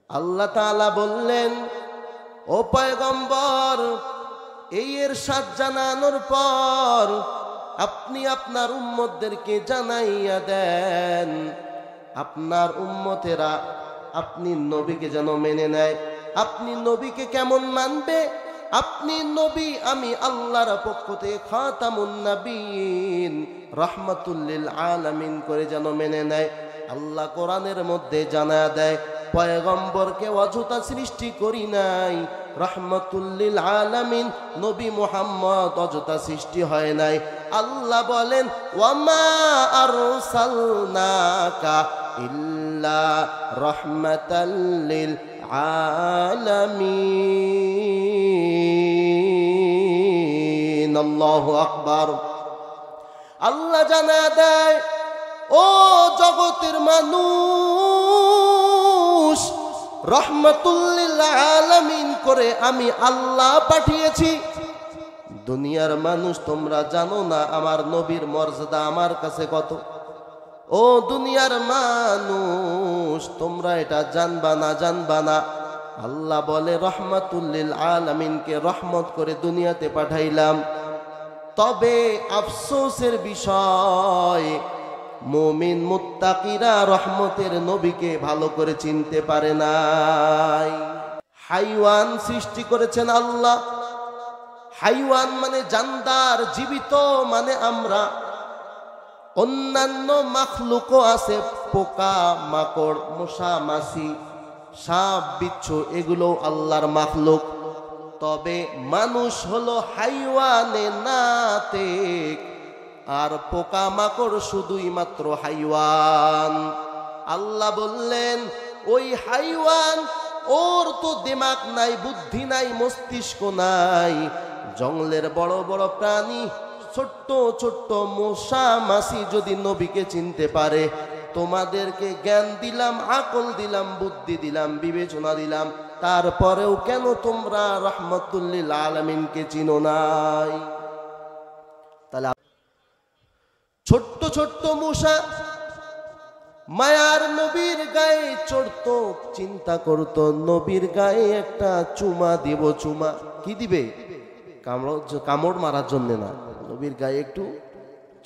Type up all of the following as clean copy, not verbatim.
আল্লাহ তাআলা বললেন, ও পয়গম্বর, এই ইরশাদ জানানোর পর আপনি আপনার উম্মতদেরকে জানাইয়া দেন, আপনার উম্মতেরা আপনি নবীকে যেন মেনে নেয়। আপনি নবীকে কেমন মানবে? আপনি নবী আমি আল্লাহর পক্ষ থেকে খাতামুন নবীন রাহমাতুল লিল আলামিন করে যেন মেনে নেয়। আল্লাহ কোরআনের মধ্যে জানায়া দেয়, পয়গম্বরকে অযথা সৃষ্টি করি নাই, রাহমাতুল লিল আলামিন নবী মুহাম্মদ অযথা সৃষ্টি হয় নাই। আল্লাহ বলেন, ওয়ামা আরসালনাকা ইল্লা রাহমাতাল লিল আলামিন। আল্লাহু আকবার। আল্লাহ জানা দেয়, ও জগতের মানুষ, রাহমাতুল লিল আলামিন করে আমি আল্লাহ পাঠিয়েছি। দুনিয়ার মানুষ তোমরা জানো না আমার নবীর মর্যাদা আমার কাছে কত? ও দুনিয়ার মানুষ, তোমরা এটা জানবা না, জানবা না। আল্লাহ বলে, রাহমাতুল লিল আলামিনকে রহমত করে দুনিয়াতে পাঠাইলাম। তবে আফসোসের বিষয়, মুমিন মুত্তাকিরা রহমতের নবীকে ভালো করে চিনতে পারে নাই। হাইওয়ান সৃষ্টি করেছেন আল্লাহ। হাইওয়ান মানে জানদার, জীবিত মানে আমরা। অন্যান্য মাখলুকও আছে, পোকা মাকড়, মশা মাছি, সাপ বিচ্ছু, এগুলো আল্লাহর মাখলুক। তবে মানুষ হলো হাইওয়ানে নাতেক, আর পোকা মাকড় শুধুই মাত্র হাইওয়ান। আল্লাহ বললেন, ওই হাইওয়ান, ওর তো দিমাগ নাই, বুদ্ধি নাই, মস্তিষ্ক নাই। জঙ্গলের বড় বড় প্রাণী, ছোট্ট ছোট্ট মশা মাছি যদি নবীকে চিনতে পারে, তোমাদেরকে জ্ঞান দিলাম, আকল দিলাম, বুদ্ধি দিলাম, বিবেচনা দিলাম, তারপরেও কেন তোমরা রাহমাতুল লিল আলামিনকে চিনো নাই? তাহলে ছোট্ট ছোট্ট মশা মায়ার নবীর গায়ে চড়তো, চিন্তা করতো নবীর গায়ে একটা চুমা দিব। চুমা কি দিবে? কামড় মারার জন্য না, নবীর গায়ে একটু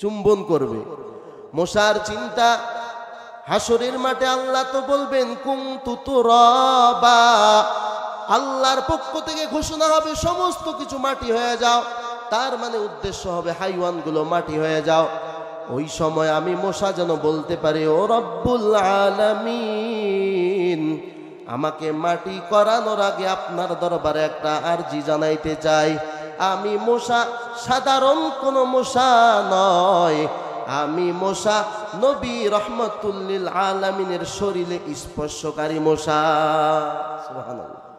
চুম্বন করবে। মশার চিন্তা, হাসরের মাঠে আল্লাহ তো বলবেন, কুনতু তুরাবা, আল্লাহর পক্ষ থেকে ঘোষণা হবে সমস্ত কিছু মাটি হয়ে যাও। তার মানে উদ্দেশ্য হবে হাইওয়ান গুলো মাটি হয়ে যাও। ওই সময় আমি মশা যেন বলতে পারি, ও রব্বুল আলামিন, আমাকে মাটি করানোর আগে আপনার দরবারে একটা আরজি জানাইতে চাই। আমি মশা সাধারণ কোন মশা নয়, আমি মশা নবী রাহমাতুল লিল আলামিনের শরীরে স্পর্শকারী মশা। সুবহানাল্লাহ।